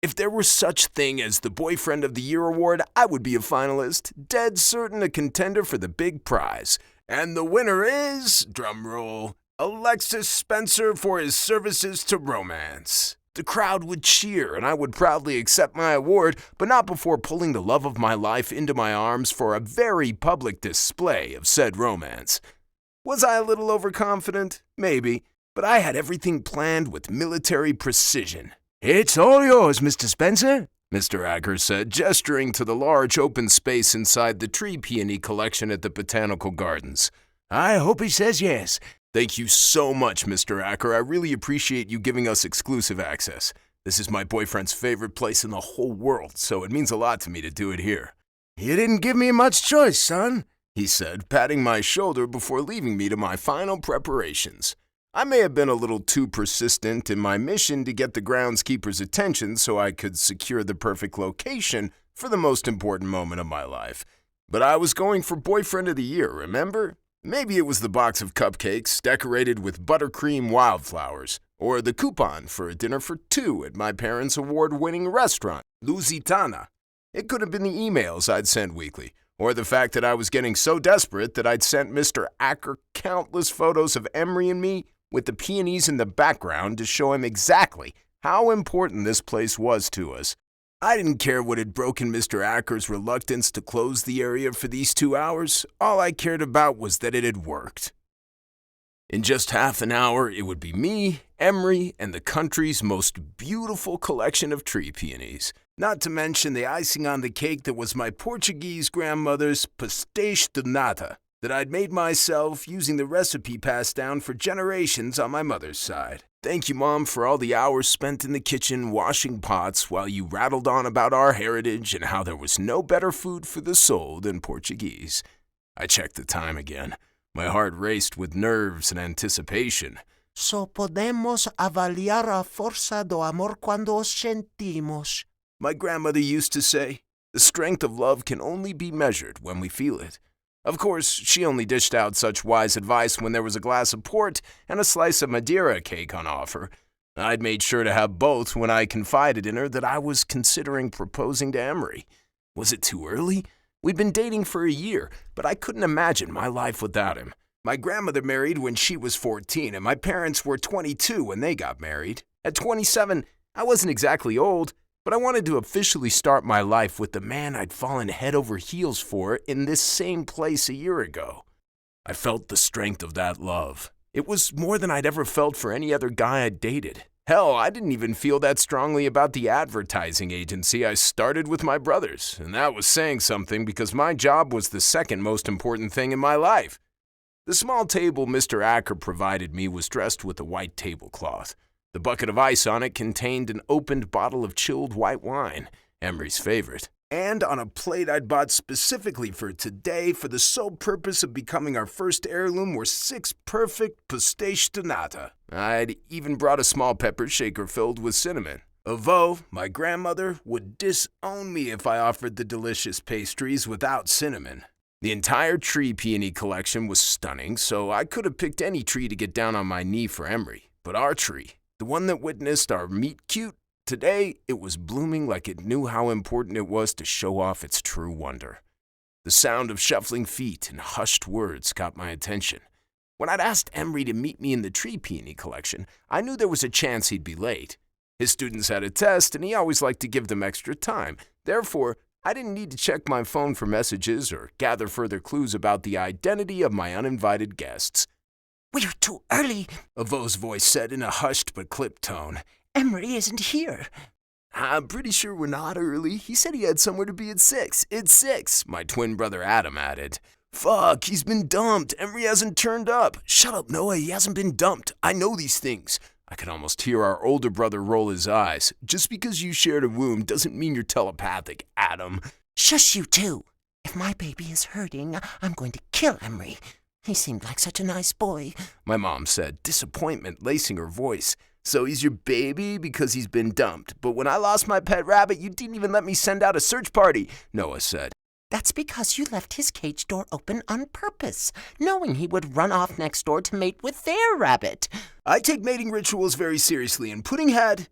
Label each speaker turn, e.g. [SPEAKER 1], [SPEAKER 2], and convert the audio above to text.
[SPEAKER 1] If there were such thing as the Boyfriend of the Year award, I would be a finalist, dead certain a contender for the big prize. And the winner is, drumroll, Alexis Spencer for his services to romance. The crowd would cheer, and I would proudly accept my award, but not before pulling the love of my life into my arms for a very public display of said romance. Was I a little overconfident? Maybe, but I had everything planned with military precision. "It's all yours, Mr. Spencer," Mr. Acker said, gesturing to the large open space inside the tree peony collection at the Botanical Gardens. "I hope he says yes." "Thank you so much, Mr. Acker. I really appreciate you giving us exclusive access. This is my boyfriend's favorite place in the whole world, so it means a lot to me to do it here." "You didn't give me much choice, son," he said, patting my shoulder before leaving me to my final preparations. I may have been a little too persistent in my mission to get the groundskeeper's attention so I could secure the perfect location for the most important moment of my life. But I was going for Boyfriend of the Year, remember? Maybe it was the box of cupcakes decorated with buttercream wildflowers, or the coupon for a dinner for two at my parents' award-winning restaurant, Lusitana. It could have been the emails I'd sent weekly, or the fact that I was getting so desperate that I'd sent Mr. Acker countless photos of Emery and me with the peonies in the background to show him exactly how important this place was to us. I didn't care what had broken Mr. Acker's reluctance to close the area for these 2 hours. All I cared about was that it had worked. In just half an hour, it would be me, Emery, and the country's most beautiful collection of tree peonies. Not to mention the icing on the cake that was my Portuguese grandmother's pastéis de nata that I'd made myself using the recipe passed down for generations on my mother's side. Thank you, Mom, for all the hours spent in the kitchen washing pots while you rattled on about our heritage and how there was no better food for the soul than Portuguese. I checked the time again. My heart raced with nerves and anticipation.
[SPEAKER 2] So podemos avaliar a força do amor cuando os sentimos.
[SPEAKER 1] My grandmother used to say, the strength of love can only be measured when we feel it. Of course, she only dished out such wise advice when there was a glass of port and a slice of Madeira cake on offer. I'd made sure to have both when I confided in her that I was considering proposing to Emery. Was it too early? We'd been dating for a year, but I couldn't imagine my life without him. My grandmother married when she was 14, and my parents were 22 when they got married. At 27, I wasn't exactly old, but I wanted to officially start my life with the man I'd fallen head over heels for in this same place a year ago. I felt the strength of that love. It was more than I'd ever felt for any other guy I'd dated. Hell, I didn't even feel that strongly about the advertising agency I started with my brothers, and that was saying something because my job was the second most important thing in my life. The small table Mr. Acker provided me was dressed with a white tablecloth. The bucket of ice on it contained an opened bottle of chilled white wine, Emery's favorite. And on a plate I'd bought specifically for today for the sole purpose of becoming our first heirloom were 6 perfect pastéis de nata. I'd even brought a small pepper shaker filled with cinnamon. Although my grandmother would disown me if I offered the delicious pastries without cinnamon. The entire tree peony collection was stunning, so I could have picked any tree to get down on my knee for Emery. But our tree, the one that witnessed our meet cute, today it was blooming like it knew how important it was to show off its true wonder. The sound of shuffling feet and hushed words got my attention. When I'd asked Emery to meet me in the tree peony collection, I knew there was a chance he'd be late. His students had a test, and he always liked to give them extra time. Therefore, I didn't need to check my phone for messages or gather further clues about the identity of my uninvited guests.
[SPEAKER 2] "We're too early,"
[SPEAKER 1] Avo's voice said in a hushed but clipped tone.
[SPEAKER 2] "Emery isn't here."
[SPEAKER 1] "I'm pretty sure we're not early. He said he had somewhere to be at 6. It's 6, my twin brother Adam added. Fuck, he's been dumped. Emery hasn't turned up. Shut up, Noah, he hasn't been dumped. I know these things. I could almost hear our older brother roll his eyes. Just because you shared a womb doesn't mean you're telepathic, Adam.
[SPEAKER 2] Shush, you two. If my baby is hurting, I'm going to kill Emery. He seemed like such a nice boy,
[SPEAKER 1] my mom said, disappointment lacing her voice. So he's your baby because he's been dumped. But when I lost my pet rabbit, you didn't even let me send out a search party, Noah said.
[SPEAKER 2] That's because you left his cage door open on purpose, knowing he would run off next door to mate with their rabbit.
[SPEAKER 1] I take mating rituals very seriously, and putting head